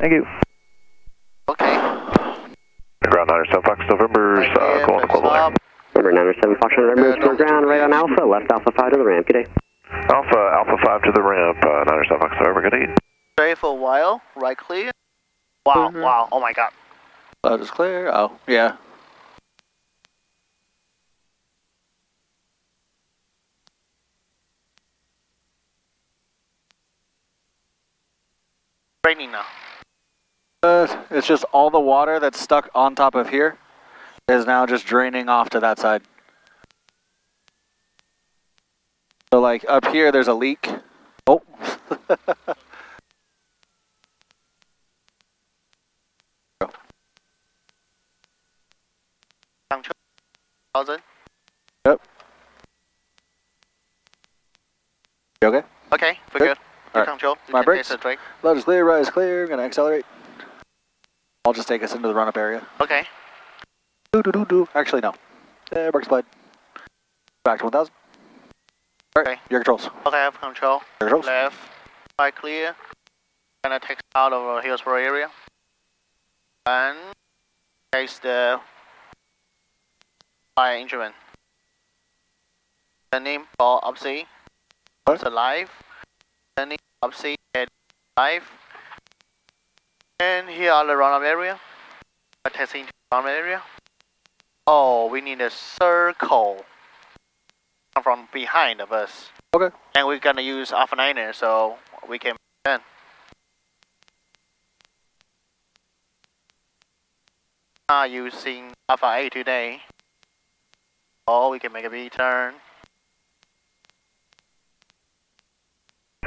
Thank you. Okay. Ground 907 Fox November, going global air. Number 907 Fox November, moves to ground, right on Alpha, left Alpha 5 to the ramp, good day. Alpha 5 to the ramp, 907 Fox November, good day. Stay for a while, right clear. Wow, wow, oh my god. Cloud is clear, oh, yeah. Raining now. It's just all the water that's stuck on top of here is now just draining off to that side. So like up here there's a leak. Oh. Control 1000. Yep. You okay? Okay, we're good. All right. Control. You My can brakes. taste the brake. Load is clear, right is clear. Gonna accelerate. I'll just take us into the run-up area. Okay. Do. Actually, no. Brakes applied. Back to 1000. All right, Okay. your controls. Okay, I have control. Your controls. Left, right clear. Gonna take out of Hillsborough area. And takes the fire instrument. Turning for upsea. What? Live. Turning upsea and live. And here are the run-up area. Testing run-up area. Oh, we need a circle from behind of us. Okay. And we're gonna use Alpha 9er so we can turn. Using Alpha 8 today. Oh, we can make a V-turn.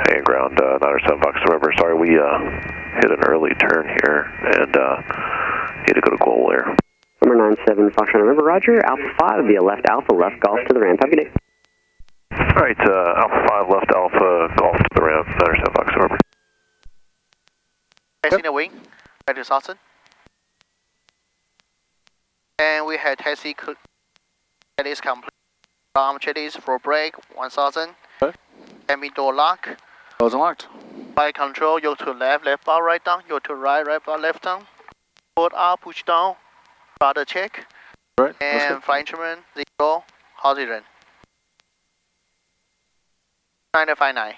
Hey, ground 907 Fox November, sorry we hit an early turn here and need to go to global air. Number 97 Fox November, roger, Alpha 5 via left Alpha, left Golf to the ramp, have a good day. Alright, Alpha 5 left Alpha, Golf to the ramp, 907 Fox November. Testing the wing, ready to Southern. And we have taxi chassis complete. Arm chassis for brake, 1000. Okay. Enemy door lock. Closed and locked. Flight control, you to left, left bar, right down. You to right, right bar, left down. Put up, push down. Rudder check. Right. And flight instrument, 0, horizon. 959.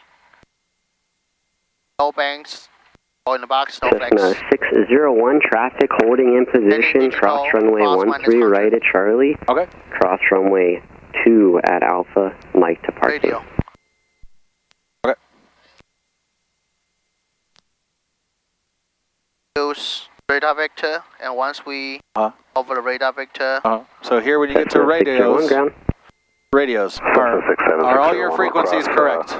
No banks. Or in the box, no flex. 601, traffic holding in position, cross runway 13 right at Charlie. Okay. Cross runway 2 at Alpha, Mike to park. Radio. Okay. Use radar vector, and once we over the radar vector. So here when you get to radios, are all your frequencies correct?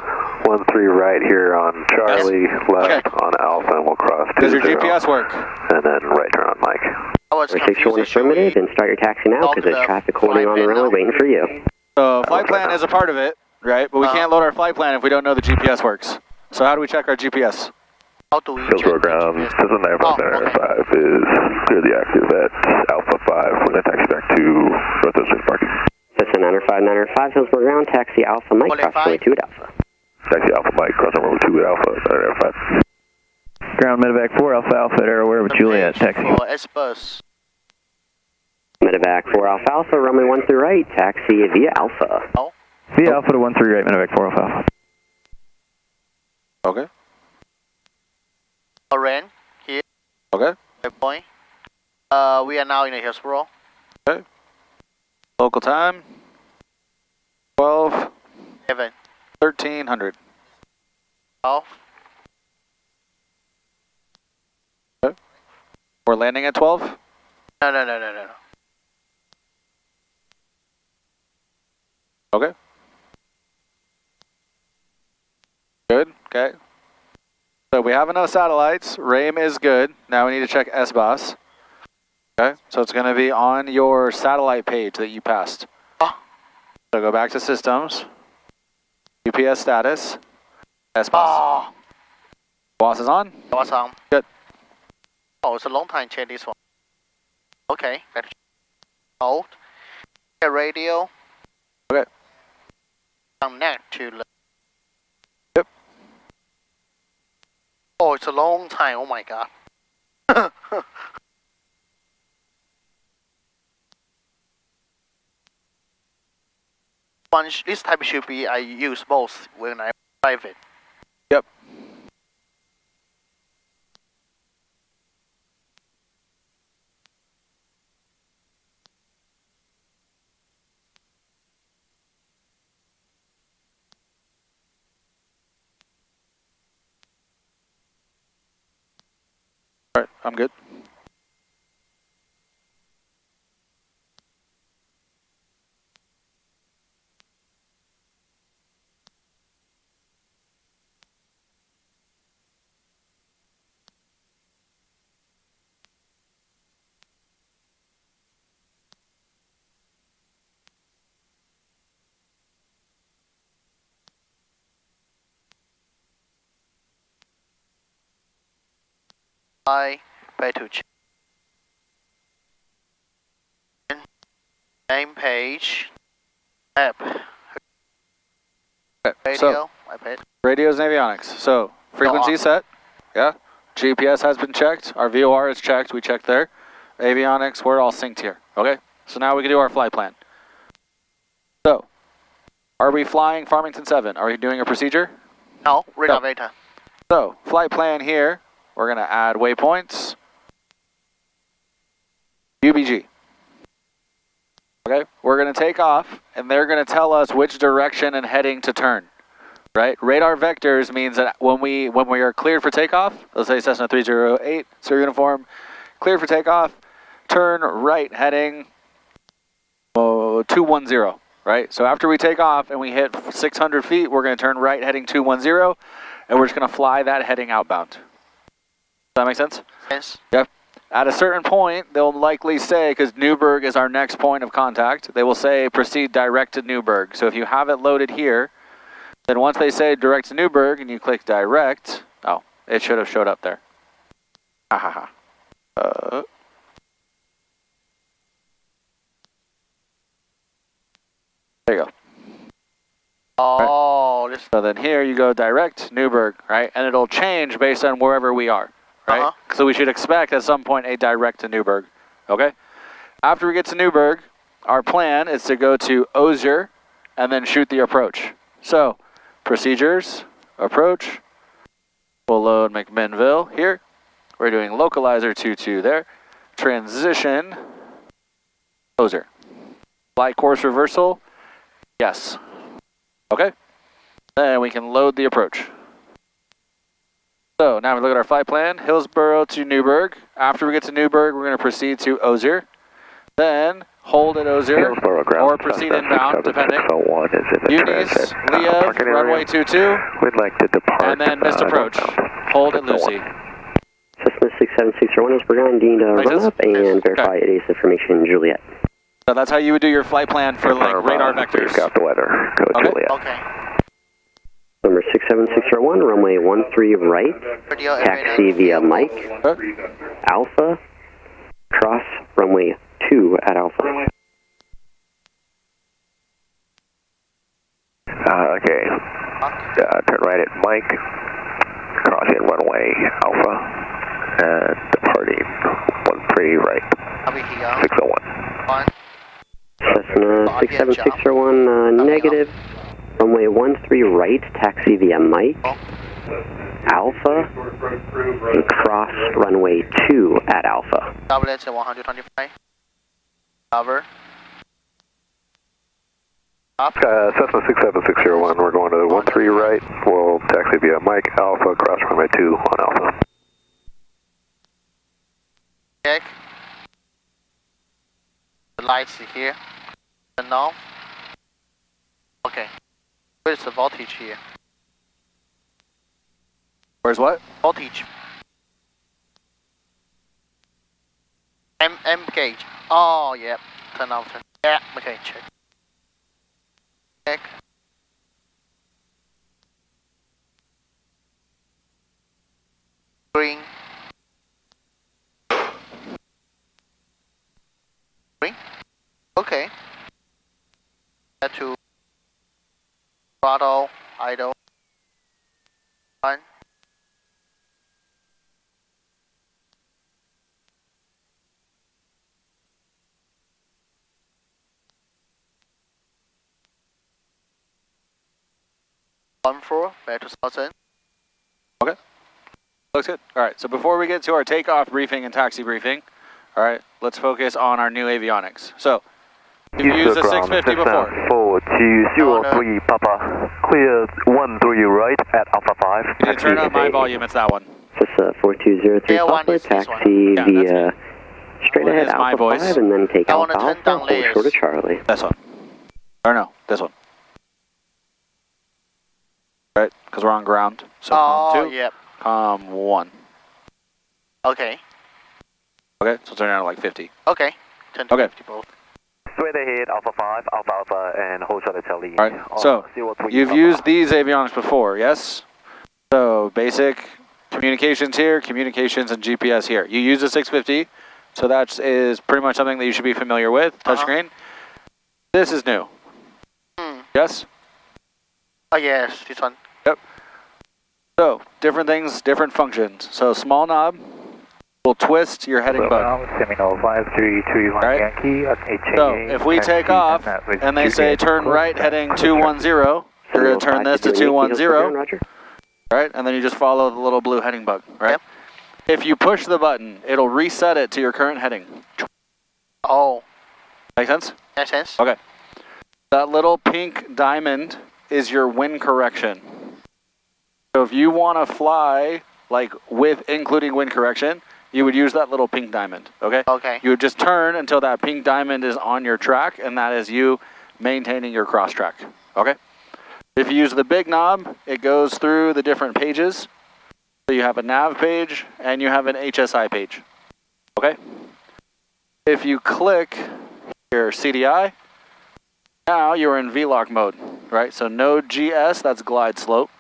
13 right here on Charlie, left on Alpha, and we'll cross. Does your GPS work? And then right turn on Mike. I was 61 affirmative, and start your taxi now because there's traffic holding on the runway waiting for you. So flight plan is a part of it, right? But we can't load our flight plan if we don't know the GPS works. So how do we check our GPS? How do we Hillsborough ground, Cessna 905 is clearly active at Alpha 5. We're going to taxi back to Northwest parking. Cessna 905, Hillsborough ground, taxi Alpha Mike, cross runway 2 at Alpha. Taxi Alpha Mike, cross runway 2 at Alpha, 905. Ground medevac 4 Alpha Alpha at Arrow Air with Juliet, taxi. For S-Bus. Medevac 4 Alpha Alpha, runway 13 right, taxi via Alpha. Oh. Via Alpha to 13 right, medevac 4 Alpha Alpha. Okay. Oren, here. Okay. Point. We are now in the Hillsborough. Okay. Local time. 12. 7. 1300. 12. Okay. We're landing at 12? No. Okay. Good, okay. So we have enough satellites. RAIM is good. Now we need to check SBOS. Okay, so it's going to be on your satellite page that you passed. Oh. So go back to systems. UPS status. SBOS. Oh. BOS is on? What's on? Good. Oh, it's a long time check this one. Okay, let's hold. The radio. Okay. Connect to the. Yep. Oh, it's a long time. Oh my god. This type should be I use both when I drive it. Yep. All right, I'm good. I back to check. Name page. App. Okay, Radio. so iPad. radios and avionics. So frequency set. Yeah. GPS has been checked. Our VOR is checked. We checked there. Avionics, we're all synced here. Okay. So now we can do our flight plan. So, are we flying Farmington 7? Are we doing a procedure? No, radar No. data. So, flight plan here, we're going to add waypoints. UBG. Okay, we're going to take off, and they're going to tell us which direction and heading to turn. Right? Radar vectors means that when we are cleared for takeoff, let's say Cessna 308, Sierra Uniform, cleared for takeoff, turn right heading 210. Right? So after we take off and we hit 600 feet, we're going to turn right heading 210, and we're just going to fly that heading outbound. Does that make sense? Yes. Yep. At a certain point, they'll likely say, because Newburgh is our next point of contact, they will say proceed direct to Newburgh. So if you have it loaded here, then once they say direct to Newburgh and you click direct, oh, it should have showed up there. Ha ha ha. There you go. Oh, this. So then here you go direct Newburgh, right? And it'll change based on wherever we are, right? So we should expect at some point a direct to Newburgh, okay? After we get to Newburgh, our plan is to go to Osier and then shoot the approach. So, procedures, approach, we'll load McMinnville here. We're doing localizer 22 there. Transition, Osier. Flight course reversal, yes. Okay, then we can load the approach. So now we look at our flight plan, Hillsborough to Newburgh. After we get to Newburgh, we're going to proceed to Osier. Then hold at Osier or proceed inbound, depending. Unis, Liev, runway 22, We'd like to depart. and then missed approach. Hold at Lucy. Cessna 6760 is Brigandine to run up and verify it is information Juliet. So that's how you would do your flight plan for like radar vectors. We've got the weather. Go Juliet. Okay. Number 67601, runway 13 right, Radio taxi via Mike, Alpha, cross runway 2 at Alpha. Okay. Turn right at Mike, crossing runway Alpha, and departing 13 right, I'll be here. 601. One. Cessna 67601, negative, runway 13 right, taxi via Mike, Alpha, and cross runway 2 at Alpha. WH 125. Cover. Up. Cessna 67601, we're going to 13 right, we'll taxi via Mike, Alpha, cross runway 2 on Alpha. Check. The lights here. Turn off. Okay. Where's the voltage here? Where's what? Voltage. M gauge. Oh, yep. Turn off. Turn. Yeah. Okay. Check. Check. Green. Green. Okay. Set to throttle, idle. 1. 14, back to 1000. Looks good. All right, so before we get to our takeoff briefing and taxi briefing, all right, let's focus on our new avionics. So, you've used the 650 before. 4203 Papa, clear 13 right at Alpha 5. Can you turn up my volume? It's that one. This is 4203 Yeah, one Papa, is this taxi Yeah, via straight One ahead is my Alpha voice. 5 and then take I off wanna turn Alpha, down hold layers. short of Charlie. This one. Or no, this one. All right, because we're on ground. So COM 2, yep. COM 1. Okay. Okay, so turn down to like 50. Okay. 10 to Okay. 50 both. Straight ahead Alpha 5, Alpha, and hold short of Charlie. All right, so you've used these avionics before, yes? So basic communications here, communications and GPS here. You use the 650, so that is pretty much something that you should be familiar with, touchscreen. This is new. Yes? Oh yes, this one. Yep. So, different things, different functions. So, small knob will twist your heading bug. Seminole 5331 Right. Yankee, So, if we take off and they say turn right heading 210, you're going to turn this to 210, Roger. right? And then you just follow the little blue heading bug, right? Yep. If you push the button, it'll reset it to your current heading. Oh, Make sense? makes sense. Okay. That little pink diamond is your wind correction. So if you want to fly, like with including wind correction, you would use that little pink diamond, okay? Okay. You would just turn until that pink diamond is on your track, and that is you maintaining your cross track, okay? If you use the big knob, it goes through the different pages. So you have a nav page, and you have an HSI page, okay? If you click your CDI, now you're in VLOC mode, right? So no GS, that's glide slope,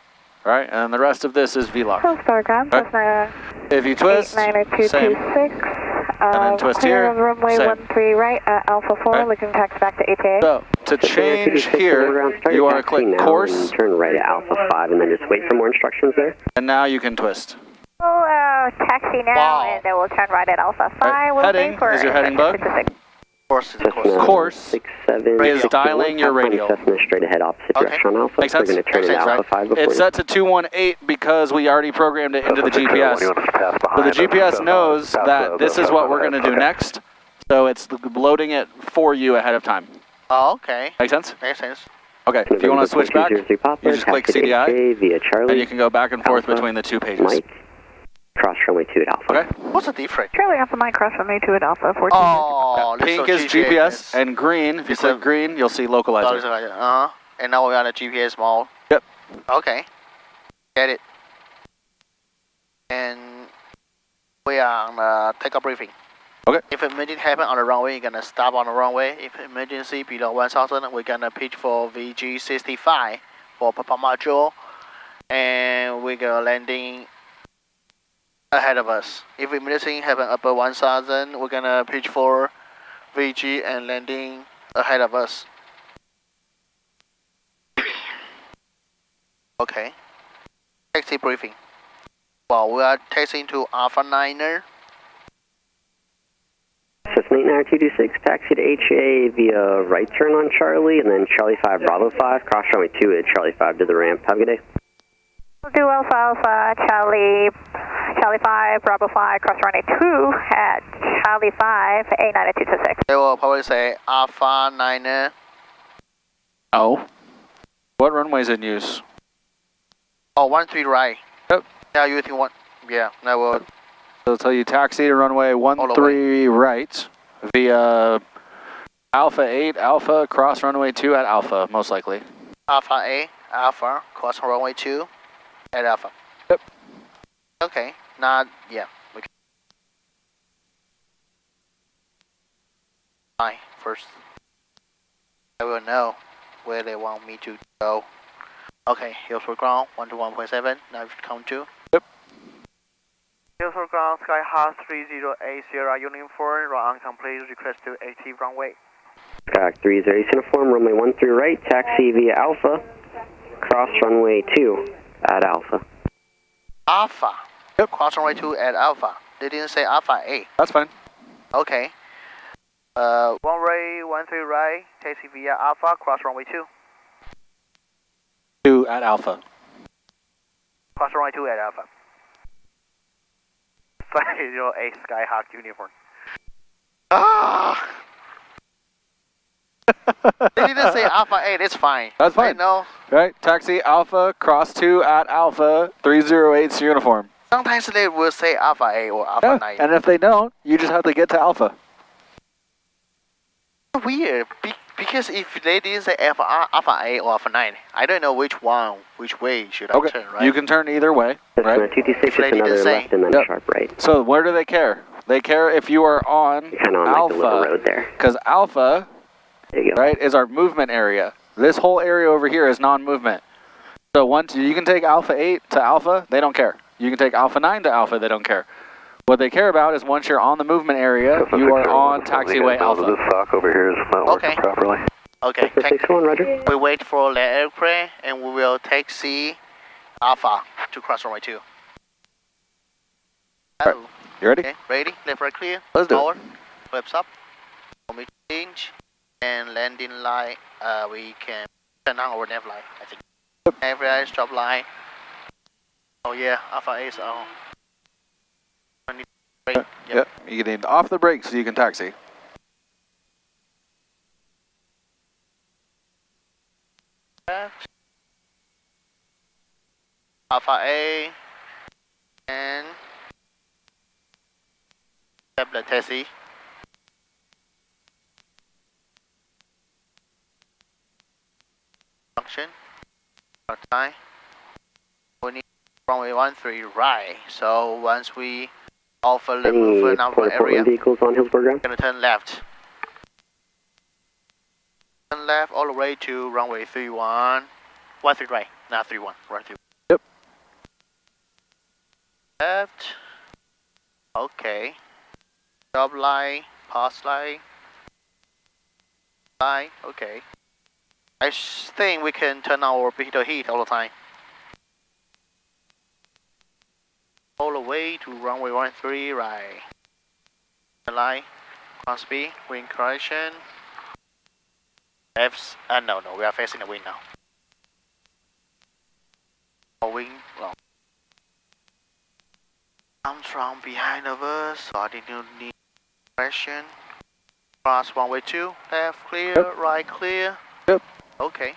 right? And then the rest of this is VLOC. Program, Right. If you twist, same. 89226, And then twist here, runway same. 13 right at Alpha 4, Right. looking taxi back to ATA. So to change here, you want to click course, Turn right at Alpha 5 and then just wait for more instructions there. and now you can twist. Taxi now, Wow. and then we'll turn right at Alpha 5. Right. We'll Heading wait for is your heading bug. 666. Course is the course. Cessna Course 67, is dialing your radial. Cessna straight ahead opposite Okay. direction on Alpha. Makes sense? We're going to turn Makes into sense, Alpha 5 before It's set to 218 because we already programmed it into the GPS. So the GPS knows that this is what we're going to do next. So it's loading it for you ahead of time. Oh, okay. Make sense? Makes sense. Okay, if you want to switch back, you just click CDI, via Charlie, and you can go back and forth Alpha, between the two pages. Mike, cross runway 2 at Alpha. Okay? What's the difference? Charlie Alpha Mike, cross runway 2 at Alpha 14. Oh, this Pink is GPS, and green, if you It's click a- green, you'll see localizer. And now we're on the GPS mode. Yep. Okay. Get it. And we are on takeoff briefing. Okay. If emergency happen on the runway, you're gonna stop on the runway. If emergency below 1000, we're gonna pitch for VG65 for Papa Module, and we're gonna landing ahead of us. If emergency happen above 1000, we're gonna pitch for VG and landing ahead of us. Okay. Taxi briefing. Well, we are taxiing to Alpha 9er. Cessna 89226, taxi to HA via right turn on Charlie, and then Charlie 5 Bravo 5, cross runway 2 at Charlie 5 to the ramp. Have a good day. We'll do Alpha Alpha, Charlie 5, Bravo 5, cross runway 2 at Charlie 5, A9226. They will probably say Alpha 9er. Oh. What runway is in use? Oh, 13 right. Yep. Yeah, you think one? Yeah, that will. So it'll tell you taxi to runway the 13 right via Alpha 8, Alpha, cross runway 2 at Alpha, most likely. Alpha A, Alpha, cross runway 2 at Alpha. Yep. Okay, not, yeah. Okay. Hi, first. I will know where they want me to go. Okay, hills for ground, 121.7, now count 2. Yep. Hills for ground, Sky Hawk 3080 Sierra Uniform, run complete, request to active runway. Skyhawk 30 uniform, runway 13 right, taxi via Alpha, cross runway 2 at Alpha. Alpha. Yep. Cross runway 2 at Alpha. They didn't say Alpha A. That's fine. Okay. Runway 13 right, taxi via Alpha, cross runway 2. 2 at Alpha. Cross runway 2 at Alpha. 508 Skyhawk uniform. Ah! They didn't say Alpha 8, it's fine. That's fine. No. Right, taxi Alpha, cross 2 at Alpha, 308's uniform. Sometimes they will say Alpha 8 or Alpha 9. And if they don't, you just have to get to Alpha. Weird, because if they didn't say Alpha 8 or Alpha 9, I don't know which way should I turn, right? You can turn either way, right? 226 is another left and then sharp right. So where do they care? They care if you are on Kind of on like the little road there. Because Alpha, There you go. right, is our movement area. This whole area over here is non-movement. So once you can take Alpha 8 to Alpha, they don't care. You can take Alpha 9 to Alpha, they don't care. What they care about is once you're on the movement area, you are on taxiway Alpha. This sock over here is not working properly. Okay, 61, Roger. we wait for the aircraft and we will taxi Alpha to cross runway 2. Right. You ready? Okay, ready? Left, right, clear. Let's do it. Forward. Flaps up. Formation change. And landing light, we can turn on our nav light, I think. Every eye stop light. Oh yeah, Alpha A is on. Yep. You need off the brakes so you can taxi. Alpha A and tablet taxi. Function. Our time. We need runway 13 right. So once we offer the Any movement of the area, Portland vehicles on Hillsborough ground? gonna turn left. Turn left all the way to runway 31. 13 right, not 31. Right 31. Yep. Left. Okay. Stop light, pass light. Light, okay. I think we can turn our vehicle heat all the time. All the way to runway 13 right. Light, cross speed, wind correction. Left, no, we are facing the wind now. Wind, well. Comes from behind of us, so I didn't need correction. Cross runway 2, left clear, Yep. right clear. Yep. Okay.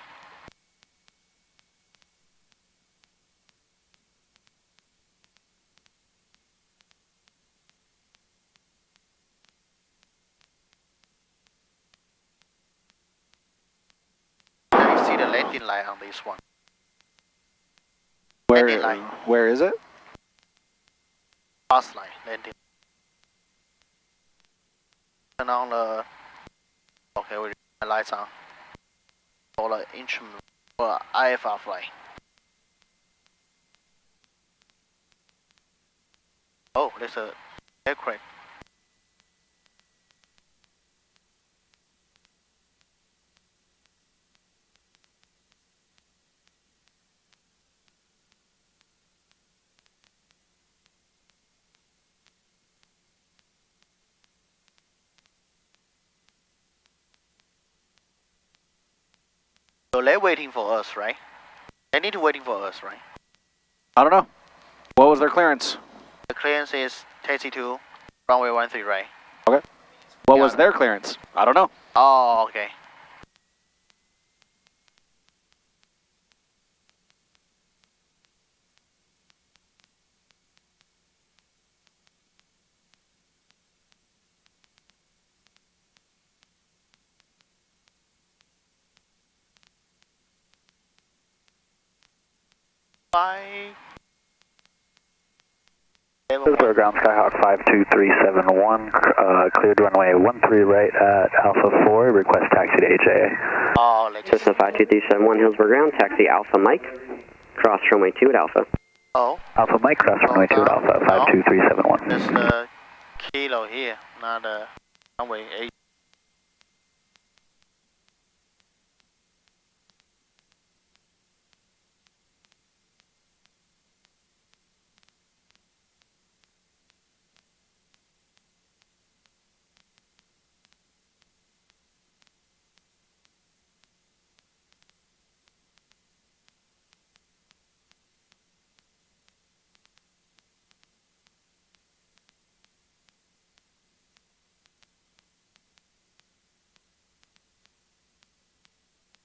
Can you see the landing light on this one? Landing light. Where is it? Pass line, landing. Turn on the. Okay, we the lights on. For the instrument for IFR flight. Oh, there's a aircraft. So they're waiting for us, right? They need to waiting for us, right? I don't know. What was their clearance? The clearance is taxi 2, runway 13 right. Okay. What was their clearance? I don't know. Oh, okay. Bye. Hillsborough ground Skyhawk 52371, cleared runway 13 right at Alpha 4, request taxi to HAA. Oh, let's just. Cessna 52371 Hillsborough ground, taxi Alpha Mike, cross runway 2 at Alpha. Oh, Alpha Mike, cross runway 2 at Alpha, 52371. there's the kilo here, not the runway 8.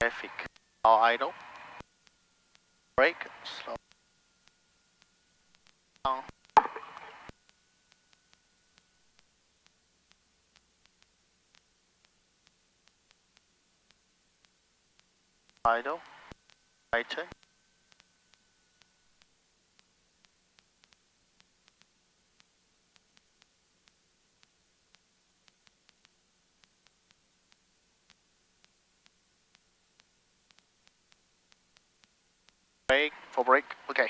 Traffic. All idle. Brake. Slow down. Idle. Right turn. Brake. For brake. Okay.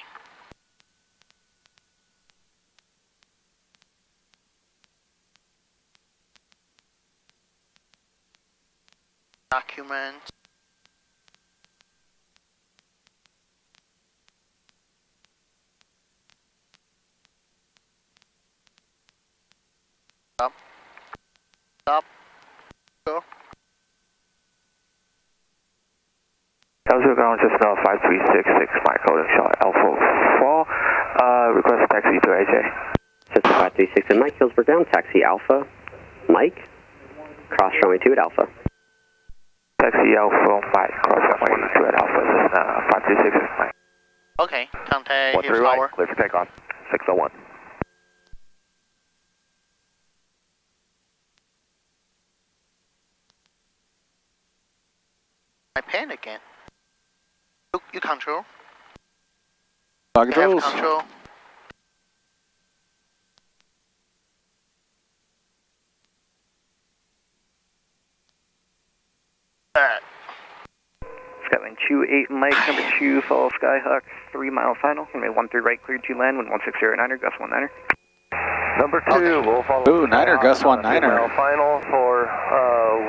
Document. Stop. Stop. Go. Elzo ground system 5366, Mike holding shot Alpha 4, request taxi to AJ. System 536 and Mike, Hillsborough down, taxi Alpha, Mike, cross runway 2 at Alpha. Taxi Alpha, Mike, cross runway 2 at Alpha, Cessna 536, Mike. Okay. Contact 13 Hills right, Tower. clear for takeoff, 601. I pan again. You control. Flight You have controls. control. Skyline 28 Mike, number 2, follow Skyhawk, 3 mile final, runway 13 right, cleared to land, wind 160-9er, gust 19er. Number 2, Okay. we'll follow. Ooh, Niner, Gus 19er. Mile final for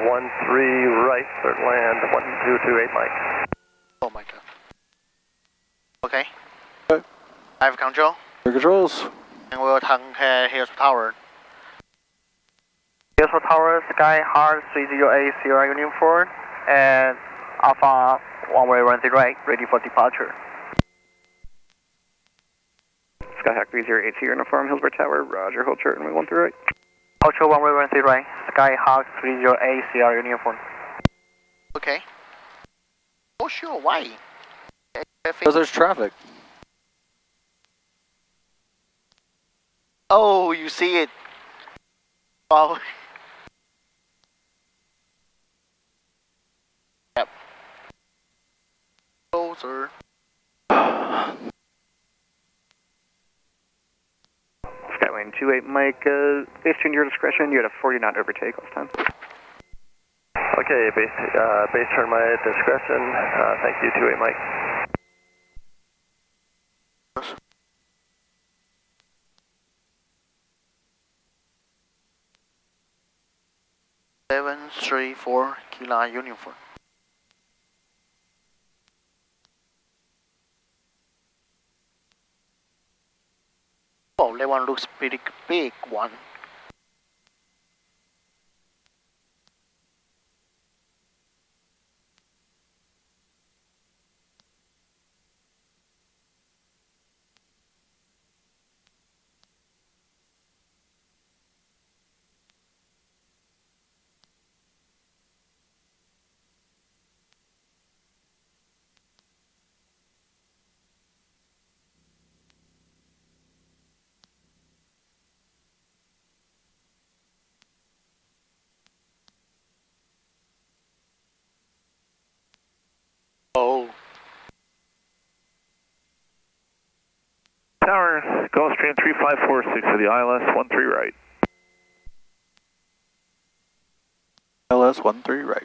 13 right, third land, 1228 Mike. Oh my god. Okay. Okay. I have control. Flight controls. And we'll contact Hills Tower. Hills Tower, Skyhawk 30A, Sierra Union 4, and Alpha, one-way 13 right, ready for departure. Skyhawk 308 Sierra Uniform, Hillsborough Tower, roger, hold short, runway 13 right. Ultra one-way 13 right, Skyhawk 30A Sierra Uniform. Okay. Oh sure, why? Because there's traffic. Oh, you see it. Wow. Yep. Closer. Skyline 28 Mike, based on your discretion, you had a 40 knot overtake last time. Okay, based on my discretion, thank you, 28 Mike. Seven, 3, 4, Kilo Uniform. Oh, that one looks pretty big one. Oh. Tower, Gulfstream 3546 for the ILS 13 right. LS 13 right.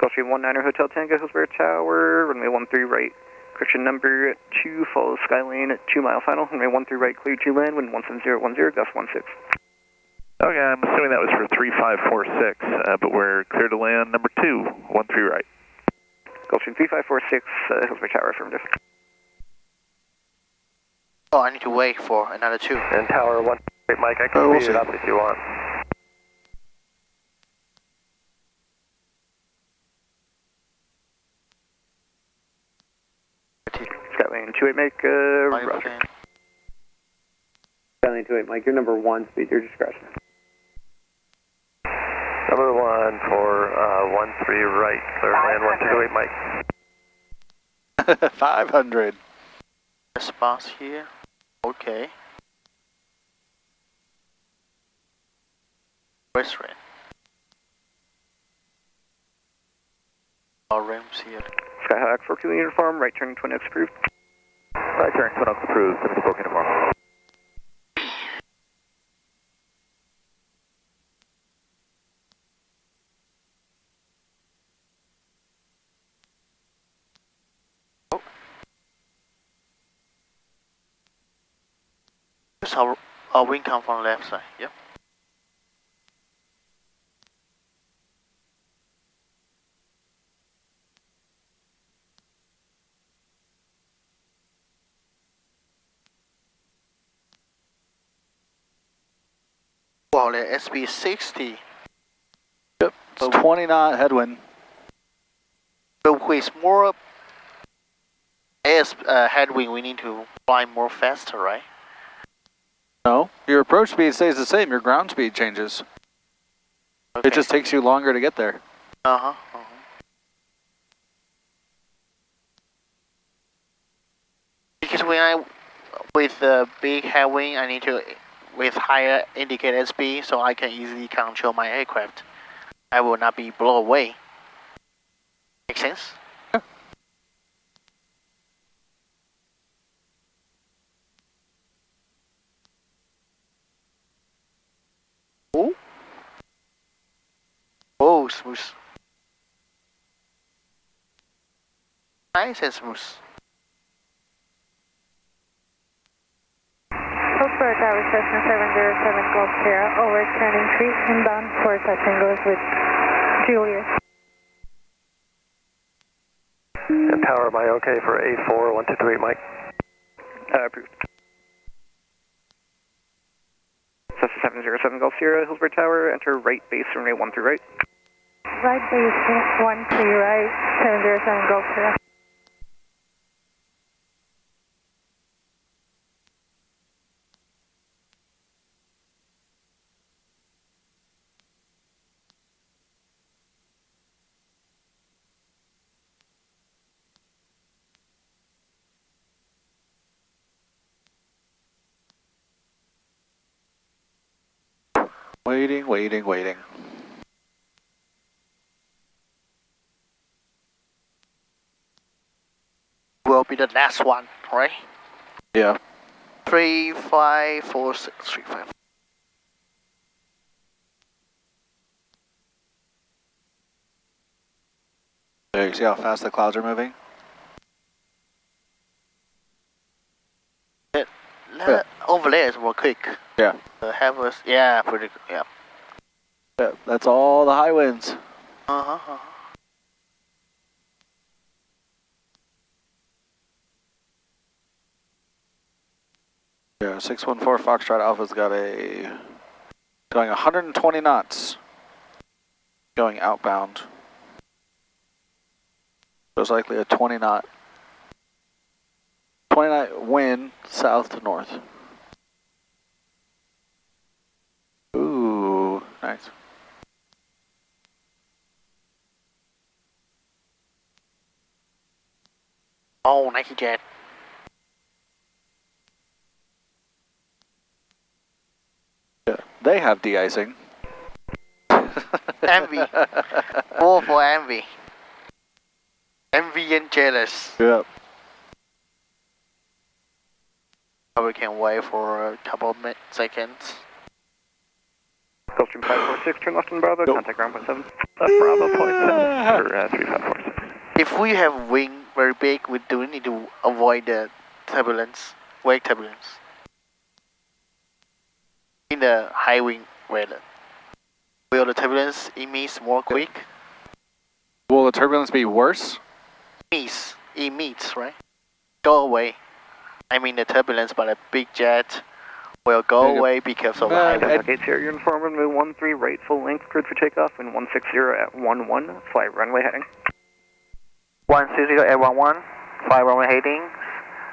Gulfstream 19er Hotel Tango, Hillsborough Tower, runway 13 right. Correction number 2, follow Skylane at 2 mile final, runway 13 right, clear to land, wind 17010, gust 16. Okay, I'm assuming that was for 3546, but we're clear to land number 2, 13 right. Gulfstream 3546, Hillsborough Tower, affirmative. Oh, I need to wait for another 2. And Tower 1, Mike, I can we'll speed see. it up if you want. Skyline 28 Mike, roger. Okay. Skyline 28 Mike, you're number 1, speed your discretion. 13 right, clear land 128 Mike. 500. Response here. Okay. Restaurant. Our rims here. Skyhawk 4 Kilo uniform, right turn Twin Oaks approved. Right turn, Twin Oaks approved, 74 tomorrow. Our wind come from left side, yep. Wow, the SB 60. Yep, it's 20 knot headwind. But with more headwind, we need to fly more faster, right? No, your approach speed stays the same, your ground speed changes. Okay. It just takes you longer to get there. Uh-huh. Because with the big headwind, I need to, with higher indicated speed, so I can easily control my aircraft. I will not be blown away. Make sense? Oh. Oh, smooth. Nice and smooth. Hillsborough Tower, Cessna 707 Golf Sierra, over turning 3 inbound for touch and goes with Julius. And tower, am I okay for A4, 123 Mike? Approved. Cessna 707 Golf Sierra, Hillsborough Tower, enter right base runway 13 right. Right base 13 right, 707 Golf Sierra. Waiting, waiting, waiting. Will be the last one, right? Yeah. 354635. There, you see how fast the clouds are moving? Over there is more quick. Yeah. Have us, yeah, pretty good, yeah. Yeah, that's all the high winds. Uh-huh. Yeah, 614 Foxtrot Alpha's got a going 120 knots going outbound. There's likely a 20 knot wind south to north. Ooh, nice. Oh, Nike Jet. Yeah, they have de-icing. Envy. All for envy. Envy and jealous. Yep. We can wait for a couple of seconds. Gulfstream 546, turn left on Bravo, Nope. contact ground 7. Bravo point 7, or 3546. If we have wind very big, we do need to avoid the turbulence, wake turbulence. In the high wind weather, will the turbulence emit more quick? Will the turbulence be worse? Emits, right? Go away. I mean the turbulence, but a big jet will go away because of the high wind. Gates here, uniform runway 13 right, full length, cleared for takeoff, wind 160 at 11, fly runway heading. 160 at 11, fly runway heading,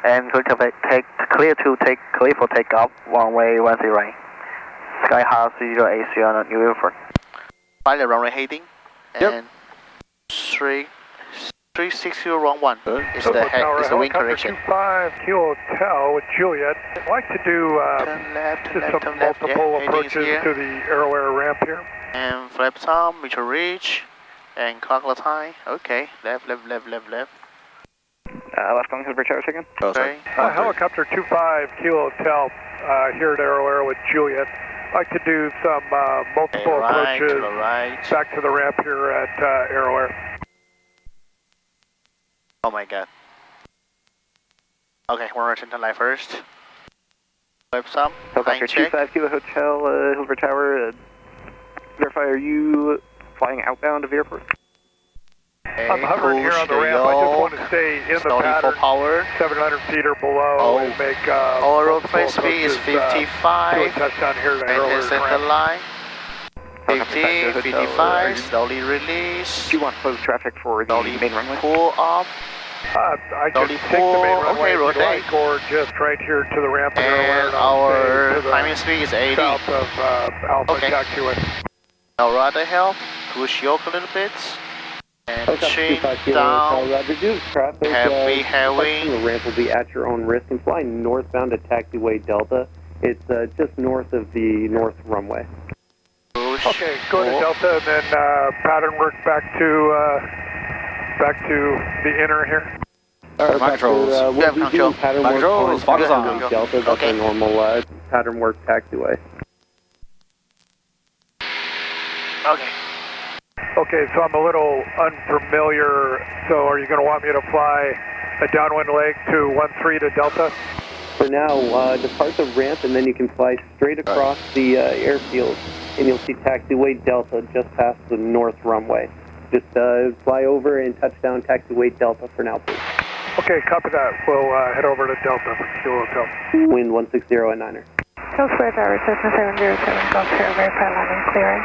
and clear for takeoff, runway 10 right. Skyhawk 0 AC on New Ilford. Fly the runway heading, and Yep. 36011 is the wind correction. 25 Kilo Hotel with Juliet. I'd like to do Turn left, turn just left, some turn left. multiple Yeah, approaches here. to the air ramp here. And flap some, mutual reach, and clock the time. Okay, left. Last calling Hillsborough Tower second. Okay. Helicopter 25 Kilo Hotel here at Air with Juliet. I'd like to do some multiple right, approaches to the right. back to the ramp here at Air. Oh my god. Okay, we're returning to light first. Flip some. Helicopter 25 Kilo Hotel, Hillsborough Tower. Verify, are you flying outbound of the airport? I'm hovering here on the ramp. I just want to stay in the pattern. Power. 700 feet or below and make our road plane speed is 55. Touchdown here to Maintain center line. 50, 55, Do slowly release. you want closed traffic for the main runway? Pull up. I can take the main runway if you'd like, or just right here to the ramp at Air. And our climbing speed is 80. South of Alpha Taxiway. Now rudder help. Push yoke a little bit. And chain down. Heavy. The ramp will be at your own risk and fly northbound to taxiway Delta. It's just north of the north runway. Push. Okay, go to Delta and then pattern work back to the inner here. Alright, my controls. We'll be doing pattern work on focus on. Delta. That's our normal pattern work taxiway. Okay. Okay, so I'm a little unfamiliar. So are you going to want me to fly a downwind leg to 13 to Delta? For now, depart the ramp and then you can fly straight across the airfield and you'll see taxiway Delta just past the north runway. Just fly over and touch down taxiway Delta for now, please. Okay, copy that. We'll head over to Delta for Kilo Hotel. Wind 160 at 9er. Hillsborough Tower, Cessna 707, Golf Sierra, verify landing clearing.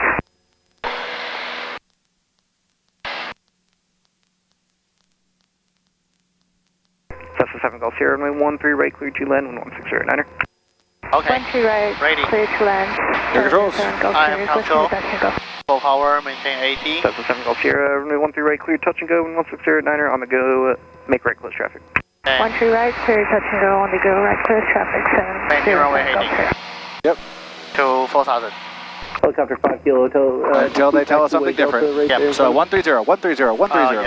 Cessna 7 Golf Sierra, runway 13 right, clear to land, 160 at 9er. Okay. 13 right, Ready. clear to land. Your controls. I am control. Full power, maintain 80. Cessna 7 Golf Sierra, runway 13 right, clear touch and go, 160 at 9er. On the go, make right close traffic. 13 right, clear touch and go, on the go, right clear traffic, maintain runway heading. Yep. To 4000. Helicopter 5 Kilo Hotel. Until they tell us something different. Yep. So 130, 130, 130.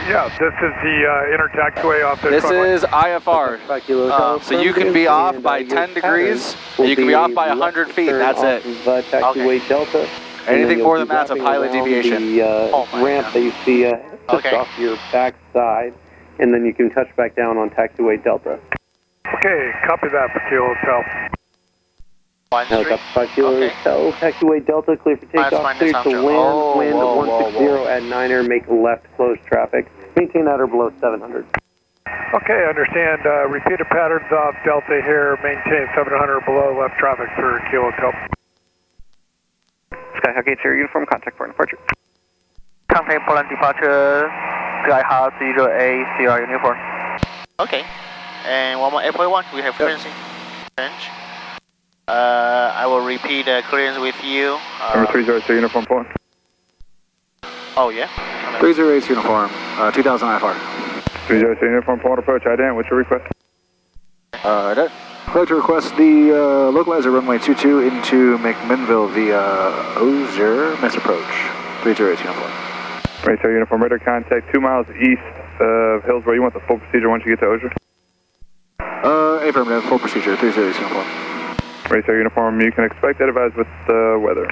Yeah, this is the inner taxiway off this This runway. is IFR. 5 Kilo Hotel. So you can be off by 10 degrees, and you can be off by 100 feet, and that's it. Taxiway Delta. Anything more than that's a pilot deviation. The ramp that you see just off your back side, and then you can touch back down on taxiway Delta. Okay, copy that for Kilo Hotel. Helicopter 5 Kilo Hotel, taxiway Delta, clear for takeoff, clear to land, wind 160 at 9er, make left, close traffic, maintain at or below 700. Okay, understand. Repeated patterns off Delta here, maintain 700 below left traffic for Kilo Hotel. Skyhawk 80 uniform, contact for departure. Contact for departure, Skyhawk 0A, CR uniform. Okay, and one more airport 1, we have frequency change. I will repeat clearance with you. Number 302 uniform point. Oh yeah? 308 uniform, 2000 IFR. 302 uniform point approach, IDAN, what's your request? I'd like to request the localizer runway 22 into McMinnville via Ozier, miss approach, 308 uniform. Right, so uniform radar contact 2 miles east of Hillsborough. You want the full procedure once you get to Ozier? Affirmative, full procedure, 308 uniform. Right, so uniform, you can expect that advised with weather.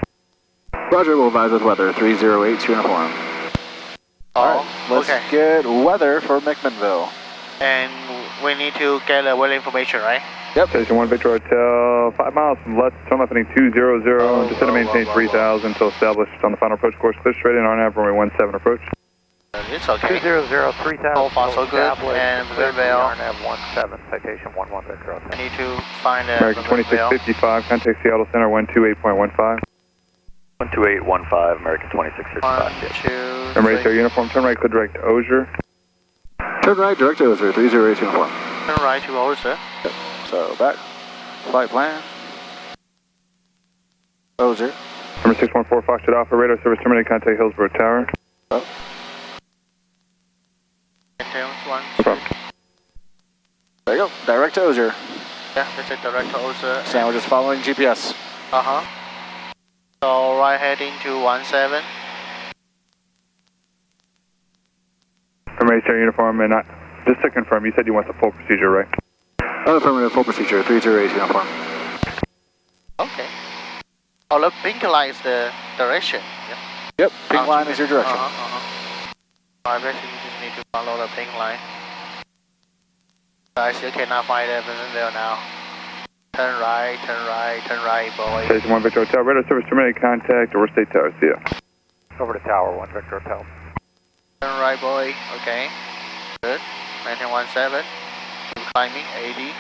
Roger, we'll advise with weather, 308 uniform. Alright, let's get weather for McMinnville. And we need to get weather information, right? Yep. Station 1 Victor Hotel, 5 miles from left, turn left heading 200, descend and maintain 3000 until established on the final approach course, clear straight in, RNAV runway 17 approach. It's okay. 200, 3000. So far so good, and McMinnville. RNAV 17, citation 11 Victor Hotel. I need to find American 2655, contact Seattle Center 128.15. 12815, American 2665. 1, 2, Turn right, so uniform, turn right, clear direct to Ozier. Turn right, direct to Ozier, 308 uniform. Turn right to Ozier. Yep. So back, flight plan. Ozier. Number 614 Foxtrot Alpha, radar service terminated, contact Hillsborough Tower. Oh. one. No problem. There you go. Direct to Osier. Yeah, this is direct to Osa. So now we're just following GPS. So right heading to 17. Military uniform, and just to confirm, you said you want the full procedure, right? Affirmative, full procedure, 328 uniform. Okay. Oh, the pink line is the direction. Yeah. Yep, pink line is your direction. I basically just need to follow the pink line. I still cannot find Evansville now. Turn right, boy. Station 1 Victor Hotel, radar service terminated, contact Over State Tower, see ya. Over to Tower 1 Victor Hotel. Turn right, boy. Okay. Good. 1917. Keep climbing 80.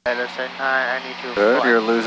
At the same time, I need to Good, fly. you're losing